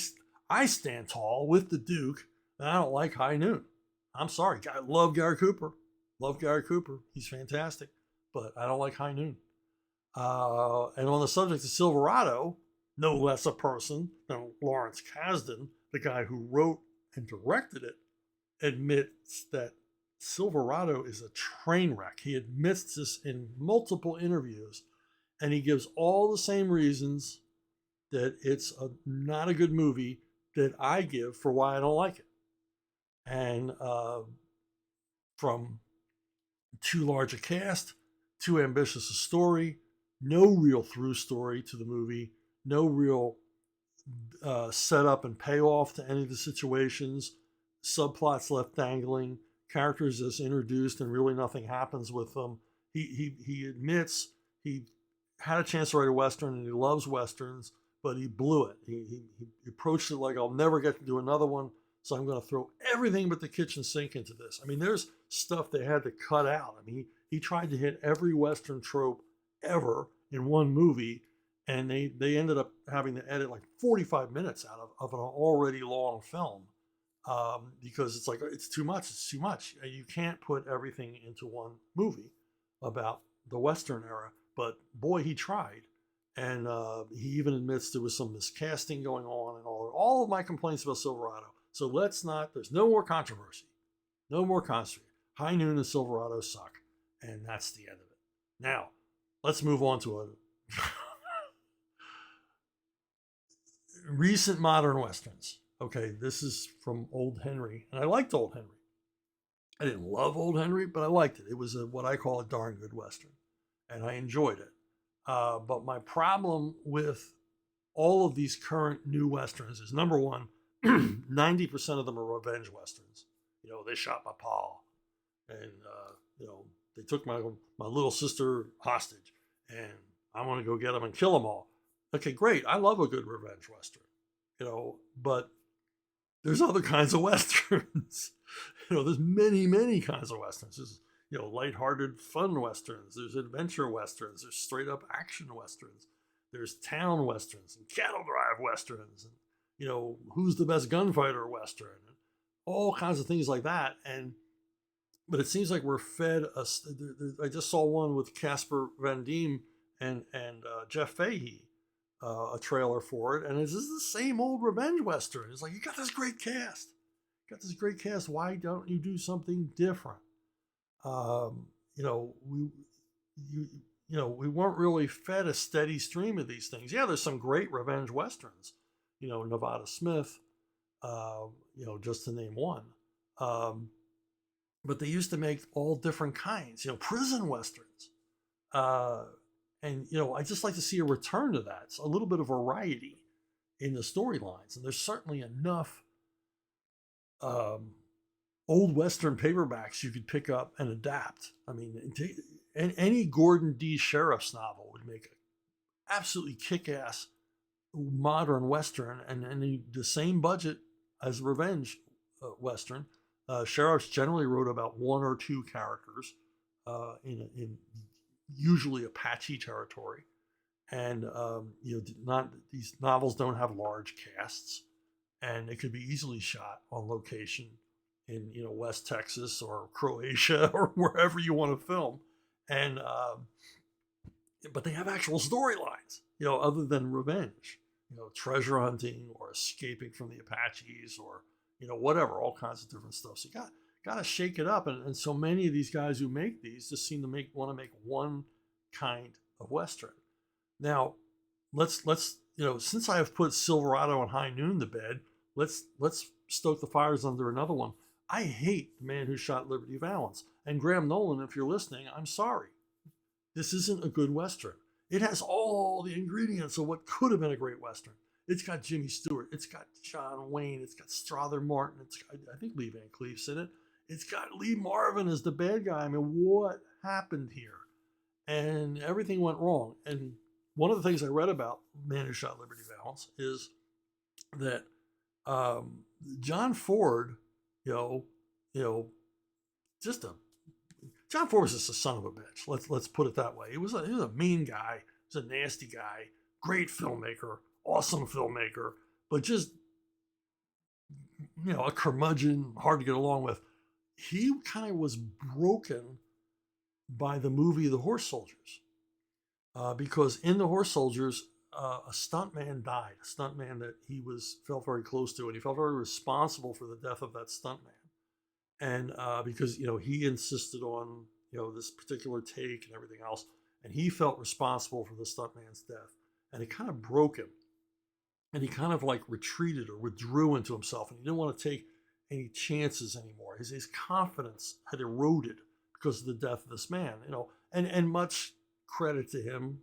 stand tall with the Duke, and I don't like High Noon. I'm sorry, I love Gary Cooper. Love Gary Cooper. He's fantastic, but I don't like High Noon. And on the subject of Silverado, no less a person than Lawrence Kasdan, the guy who wrote and directed it, admits that Silverado is a train wreck. He admits this in multiple interviews, and he gives all the same reasons that it's not a good movie that I give for why I don't like it. And from too large a cast, too ambitious a story, no real through story to the movie, no real setup and payoff to any of the situations, subplots left dangling, characters just introduced and really nothing happens with them. He admits he had a chance to write a Western and he loves Westerns, but he blew it. He approached it like, I'll never get to do another one, so I'm going to throw everything but the kitchen sink into this. I mean, there's stuff they had to cut out. I mean, he tried to hit every Western trope ever in one movie, and they ended up having to edit like 45 minutes out of an already long film because it's like, it's too much. It's too much. You can't put everything into one movie about the Western era, but boy, he tried. And he even admits there was some miscasting going on and all of my complaints about Silverado. So there's no more controversy. No more controversy. High Noon and Silverado suck. And that's the end of it. Now, let's move on to a recent modern Westerns. Okay, this is from Old Henry. And I liked Old Henry. I didn't love Old Henry, but I liked it. It was what I call a darn good Western. And I enjoyed it. But my problem with all of these current new Westerns is, number one, 90% of them are revenge Westerns. They shot my pa, and they took my little sister hostage, and I'm going to go get them and kill them all. Okay, great. I love a good revenge Western, but there's other kinds of Westerns. There's many, many kinds of Westerns. There's lighthearted fun Westerns. There's adventure Westerns. There's straight up action Westerns. There's town Westerns and cattle drive Westerns. And, who's the best gunfighter Western, and all kinds of things like that. But it seems like we're fed I just saw one with Casper Van Dien and Jeff Fahey, a trailer for it. And it's just the same old revenge Western. It's like, you got this great cast. Why don't you do something different? We weren't really fed a steady stream of these things. Yeah, there's some great revenge Westerns, Nevada Smith, just to name one. But they used to make all different kinds, prison Westerns. I just like to see a return to that. It's a little bit of variety in the storylines. And there's certainly enough old Western paperbacks you could pick up and adapt. I mean, any Gordon D. Sheriff's novel would make an absolutely kick-ass modern Western, and the same budget as revenge Western. Sheriffs generally wrote about one or two characters in usually Apache territory, and these novels don't have large casts, and it could be easily shot on location in West Texas or Croatia or wherever you want to film, and but they have actual storylines, other than revenge, treasure hunting or escaping from the Apaches or whatever, all kinds of different stuff. So you got to shake it up, and so many of these guys who make these just seem to want to make one kind of Western. Now, let's since I have put Silverado and High Noon to bed, let's stoke the fires under another one. I hate The Man Who Shot Liberty Valance. And Graham Nolan, if you're listening, I'm sorry. This isn't a good Western. It has all the ingredients of what could have been a great Western. It's got Jimmy Stewart. It's got John Wayne. It's got Strother Martin. It's got, I think Lee Van Cleef's in it. It's got Lee Marvin as the bad guy. I mean, what happened here? And everything went wrong. And one of the things I read about Man Who Shot Liberty Valance is that um, John Ford, you know, you know, just a John Ford was just a son of a bitch. Let's put it that way. He was a mean guy. He was a nasty guy. Great filmmaker, awesome filmmaker, but just a curmudgeon, hard to get along with. He kind of was broken by the movie The Horse Soldiers, because in The Horse Soldiers, a stuntman died, a stuntman that he was felt very close to, and he felt very responsible for the death of that stuntman. And because he insisted on this particular take and everything else, and he felt responsible for the stuntman's death, and it kind of broke him, and he kind of like retreated or withdrew into himself, and he didn't want to take any chances anymore. His confidence had eroded because of the death of this man, and much credit to him,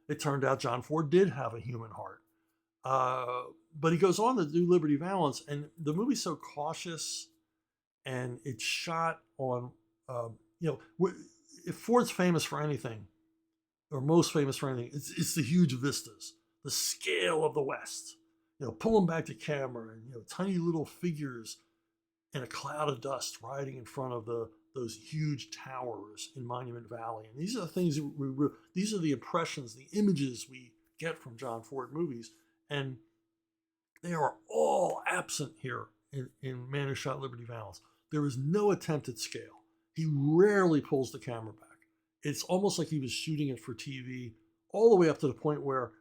it turned out John Ford did have a human heart. But he goes on to do Liberty Valance, and the movie's so cautious, and it's shot on, if Ford's famous for anything, or most famous for anything, it's the huge vistas, the scale of the West. Pulling back the camera, and tiny little figures in a cloud of dust riding in front of those huge towers in Monument Valley. And these are the things these are the impressions, the images we get from John Ford movies, and they are all absent here in Man Who Shot Liberty Valance. There is no attempt at scale. He rarely pulls the camera back. It's almost like he was shooting it for TV, all the way up to the point where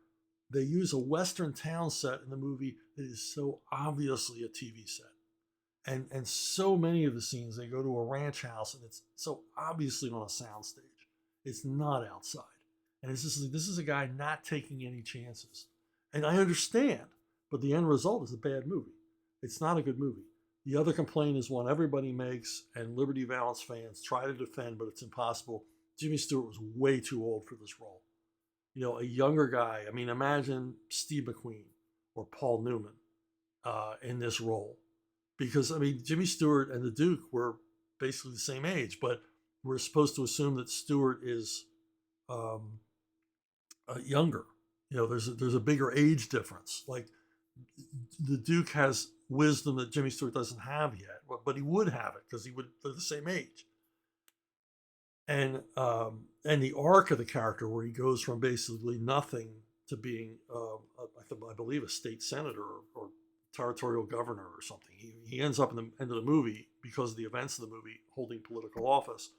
they use a Western town set in the movie that is so obviously a TV set. And so many of the scenes, they go to a ranch house, and it's so obviously on a soundstage. It's not outside. And this is a guy not taking any chances. And I understand, but the end result is a bad movie. It's not a good movie. The other complaint is one everybody makes, and Liberty Valance fans try to defend, but it's impossible. Jimmy Stewart was way too old for this role. A younger guy. I mean, imagine Steve McQueen or Paul Newman in this role. Because, I mean, Jimmy Stewart and the Duke were basically the same age, but we're supposed to assume that Stewart is younger. There's a bigger age difference. Like, the Duke has wisdom that Jimmy Stewart doesn't have yet, but he would have it because they're the same age. And the arc of the character, where he goes from basically nothing to being, I believe, a state senator or territorial governor or something. He ends up in the end of the movie, because of the events of the movie, holding political office,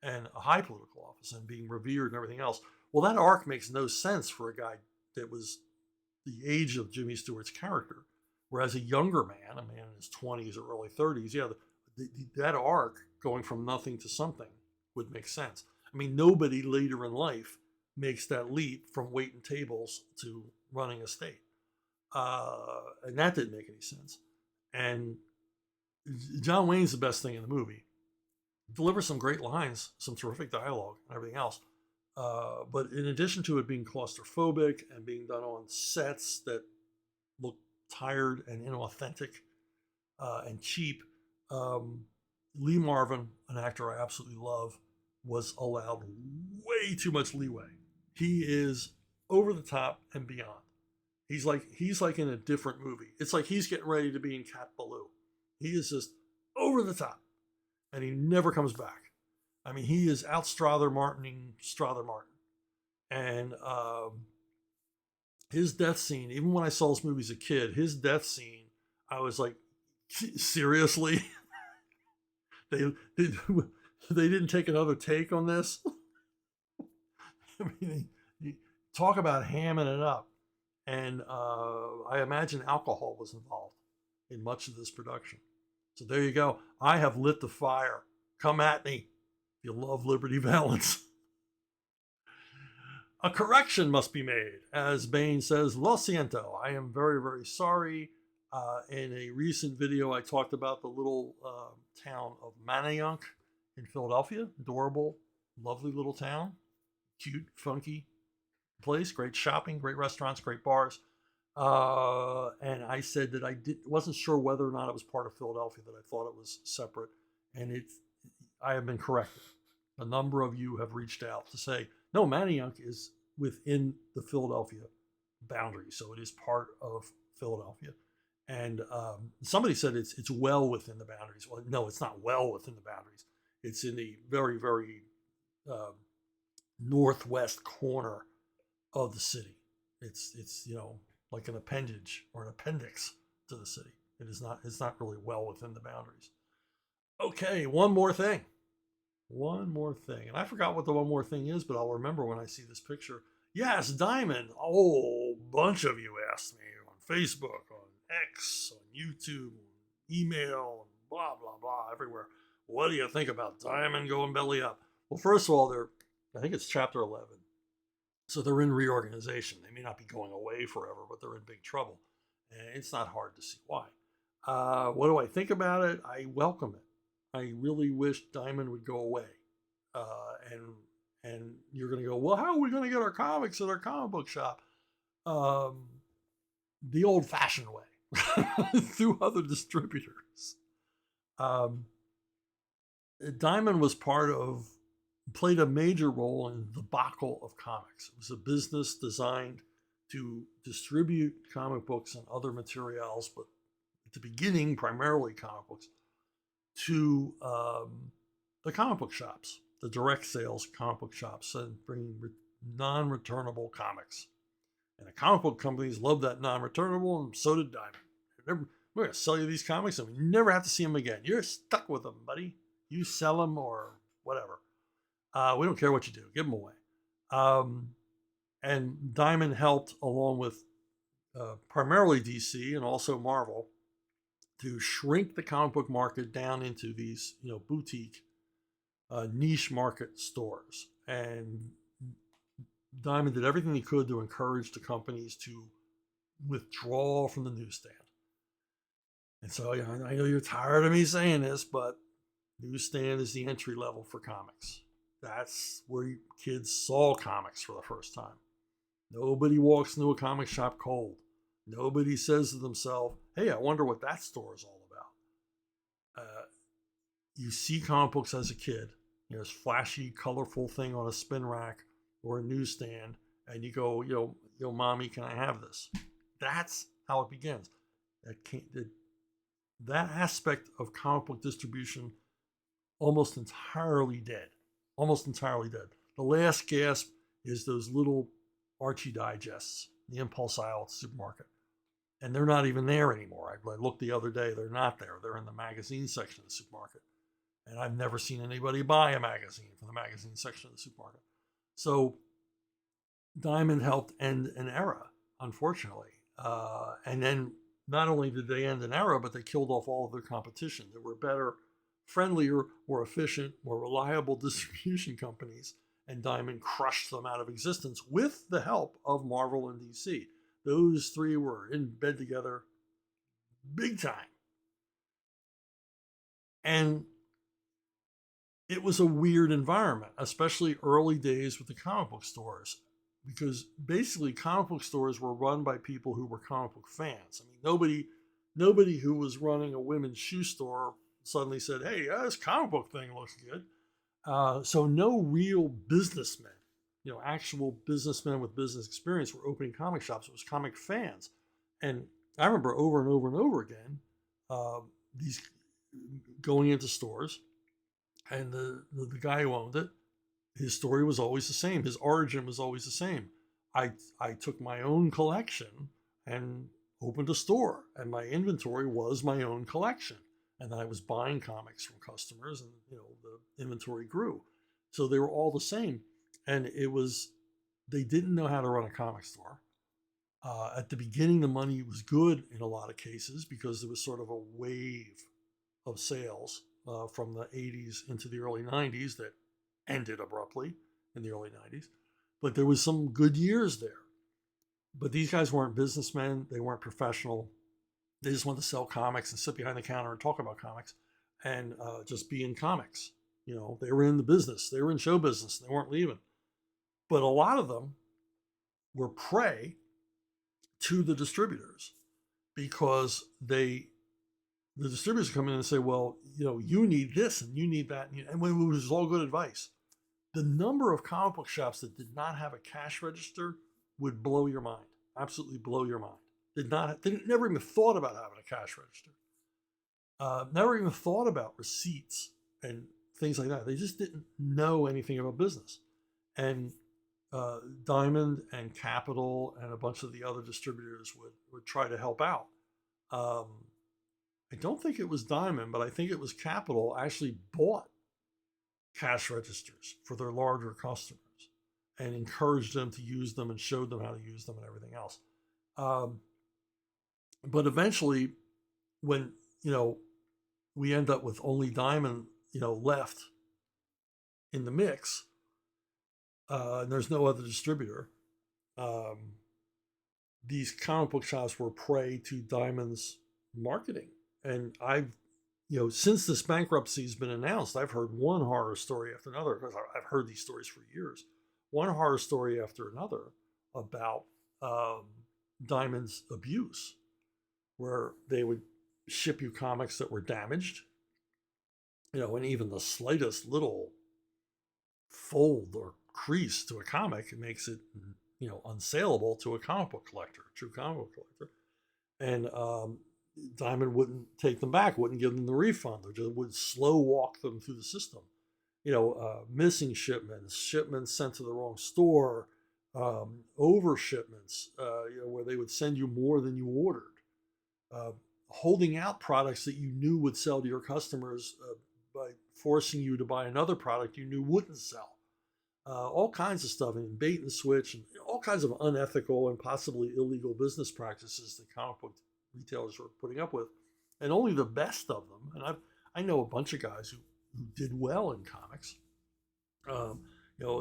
and a high political office, and being revered and everything else. Well, that arc makes no sense for a guy that was the age of Jimmy Stewart's character. Whereas a younger man, a man in his 20s or early 30s, that arc going from nothing to something would make sense. I mean, nobody later in life makes that leap from waiting tables to running a state. And that didn't make any sense. And John Wayne's the best thing in the movie. Delivers some great lines, some terrific dialogue, and everything else. But in addition to it being claustrophobic and being done on sets that look tired and inauthentic and cheap, Lee Marvin, an actor I absolutely love, was allowed way too much leeway. He is over the top and beyond. He's like in a different movie. It's like he's getting ready to be in Cat Ballou. He is just over the top, and he never comes back. I mean, he is out Strother Martining Strother Martin. And his death scene, even when I saw this movie as a kid, his death scene, I was like, seriously? they didn't take another take on this? I mean, talk about hamming it up. And I imagine alcohol was involved in much of this production. So there you go. I have lit the fire. Come at me if you love Liberty Valance. A correction must be made. As Bain says, lo siento. I am very, very sorry. In a recent video, I talked about the little town of Manayunk in Philadelphia. Adorable, lovely little town. Cute, funky place, great shopping, great restaurants, great bars. And I said that wasn't sure whether or not it was part of Philadelphia, that I thought it was separate. And I have been corrected. A number of you have reached out to say, no, Manayunk is within the Philadelphia boundary. So it is part of Philadelphia. And somebody said it's well within the boundaries. Well, no, it's not well within the boundaries. It's in the very, very uh, northwest corner of the city. It's like an appendage or an appendix to the city. It is not. It's not really well within the boundaries. Okay, one more thing. One more thing. And I forgot what the one more thing is, but I'll remember when I see this picture. Yes, Diamond. Oh, bunch of you asked me on Facebook, on X, on YouTube, on email, and blah, blah, blah, everywhere. What do you think about Diamond going belly up? Well, first of all, I think it's chapter 11. So they're in reorganization. They may not be going away forever, but they're in big trouble. And it's not hard to see why. What do I think about it? I welcome it. I really wish Diamond would go away. And you're going to go, well, how are we going to get our comics at our comic book shop? The old-fashioned way, through other distributors. Diamond played a major role in the debacle of comics. It was a business designed to distribute comic books and other materials, but at the beginning, primarily comic books, to the comic book shops, the direct sales comic book shops, and bringing non-returnable comics. And the comic book companies loved that non-returnable, and so did Diamond. We're going to sell you these comics, and we never have to see them again. You're stuck with them, buddy. You sell them or whatever. We don't care what you do. Give them away. And Diamond helped, along with primarily DC and also Marvel, to shrink the comic book market down into these, boutique, niche market stores. And Diamond did everything he could to encourage the companies to withdraw from the newsstand. And so I know you're tired of me saying this, but newsstand is the entry level for comics. That's where kids saw comics for the first time. Nobody walks into a comic shop cold. Nobody says to themselves, hey, I wonder what that store is all about. You see comic books as a kid. There's flashy, colorful thing on a spin rack or a newsstand, and you go, yo, mommy, can I have this? That's how it begins. That aspect of comic book distribution almost entirely dead. Almost entirely dead. The last gasp is those little Archie digests, the impulse aisle at the supermarket. And they're not even there anymore. I looked the other day, they're not there. They're in the magazine section of the supermarket. And I've never seen anybody buy a magazine from the magazine section of the supermarket. So Diamond helped end an era, unfortunately. And then not only did they end an era, but they killed off all of their competition. There were better, friendlier, more efficient, more reliable distribution companies, and Diamond crushed them out of existence with the help of Marvel and DC. Those three were in bed together big time. And it was a weird environment, especially early days with the comic book stores, because basically comic book stores were run by people who were comic book fans. I mean, nobody who was running a women's shoe store suddenly said, hey, this comic book thing looks good. So no real businessmen, actual businessmen with business experience were opening comic shops. It was comic fans. And I remember over and over and over again, these going into stores, and the guy who owned it, his story was always the same. His origin was always the same. I took my own collection and opened a store, and my inventory was my own collection. And then I was buying comics from customers, and the inventory grew. So they were all the same. And they didn't know how to run a comic store. At the beginning, the money was good in a lot of cases because there was sort of a wave of sales from the 80s into the early 90s that ended abruptly in the early 90s. But there was some good years there. But these guys weren't businessmen. They weren't professional. They just wanted to sell comics and sit behind the counter and talk about comics and just be in comics. They were in the business. They were in show business. They weren't leaving. But a lot of them were prey to the distributors because the distributors come in and say, well, you need this and you need that. And it was all good advice. The number of comic book shops that did not have a cash register would blow your mind, absolutely blow your mind. never even thought about having a cash register. Never even thought about receipts and things like that. They just didn't know anything about business. And Diamond and Capital and a bunch of the other distributors would try to help out. I don't think it was Diamond, but I think it was Capital actually bought cash registers for their larger customers and encouraged them to use them and showed them how to use them and everything else. But eventually, when we end up with only Diamond left in the mix, and there's no other distributor, these comic book shops were prey to Diamond's marketing. And since this bankruptcy has been announced, I've heard one horror story after another, because I've heard these stories for years, one horror story after another about Diamond's abuse, where they would ship you comics that were damaged, and even the slightest little fold or crease to a comic, it makes it, unsaleable to a comic book collector, a true comic book collector. And Diamond wouldn't take them back, wouldn't give them the refund, or just would slow walk them through the system. Missing shipments sent to the wrong store, over shipments, where they would send you more than you ordered, holding out products that you knew would sell to your customers by forcing you to buy another product you knew wouldn't sell. All kinds of stuff, and bait and switch, and all kinds of unethical and possibly illegal business practices that comic book retailers were putting up with, and only the best of them. And I know a bunch of guys who did well in comics.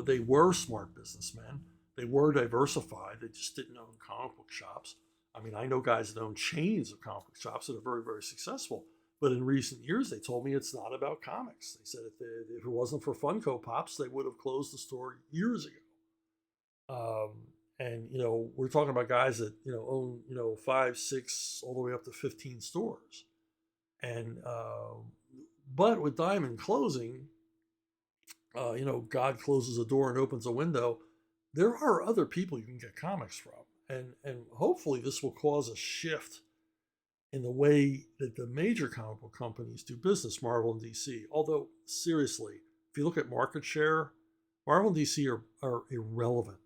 They were smart businessmen. They were diversified. They just didn't own comic book shops. I mean, I know guys that own chains of comic book shops that are very, very successful. But in recent years, they told me it's not about comics. They said if it wasn't for Funko Pops, they would have closed the store years ago. And we're talking about guys that own 5, 6, all the way up to 15 stores. And but with Diamond closing, God closes a door and opens a window. There are other people you can get comics from, and hopefully this will cause a shift in the way that the major comic book companies do business, Marvel and DC. Although, seriously, if you look at market share, Marvel and DC are irrelevant now.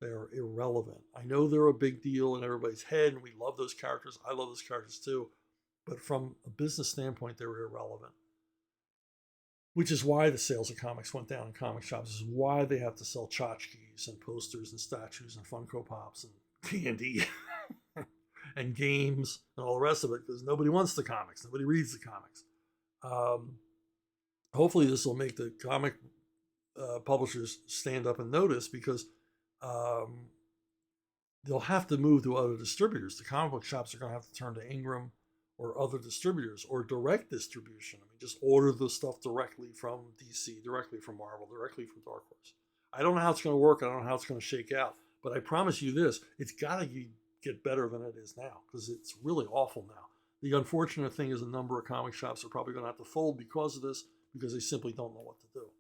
They're irrelevant. I know they're a big deal in everybody's head, and we love those characters. I love those characters too. But from a business standpoint, they're irrelevant. Which is why the sales of comics went down in comic shops. This is why they have to sell tchotchkes and posters and statues and Funko Pops and candy and games and all the rest of it, because nobody wants the comics. Nobody reads the comics. Hopefully this will make the comic publishers stand up and notice, because they'll have to move to other distributors. The comic book shops are going to have to turn to Ingram or other distributors, or direct distribution. I mean, just order the stuff directly from DC, directly from Marvel, directly from Dark Horse. I don't know how it's going to work. I don't know how it's going to shake out. But I promise you this, it's got to get better than it is now, because it's really awful now. The unfortunate thing is a number of comic shops are probably going to have to fold because of this, because they simply don't know what to do.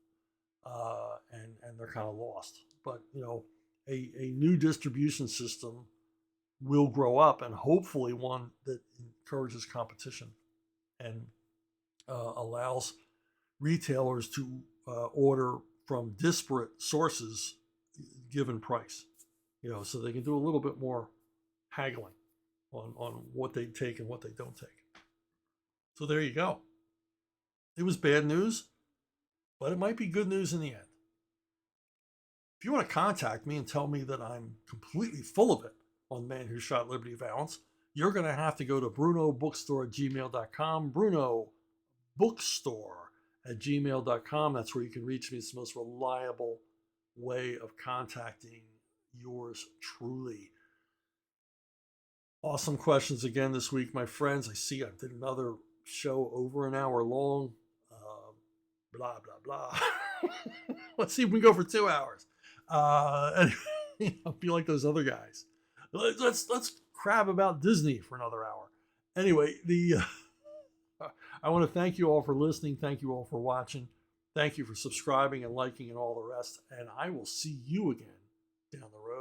And they're kind of lost. But, a new distribution system will grow up, and hopefully one that encourages competition and allows retailers to order from disparate sources given price, so they can do a little bit more haggling on what they take and what they don't take. So there you go. It was bad news, but it might be good news in the end. If you want to contact me and tell me that I'm completely full of it on Man Who Shot Liberty Valance, you're going to have to go to brunobookstore@gmail.com, brunobookstore@gmail.com. That's where you can reach me. It's the most reliable way of contacting yours truly. Awesome questions again this week, my friends. I see I did another show over an hour long. Blah, blah, blah. Let's see if we can go for 2 hours. I feel like those other guys. Let's crab about Disney for another hour. Anyway, I want to thank you all for listening. Thank you all for watching. Thank you for subscribing and liking and all the rest. And I will see you again down the road.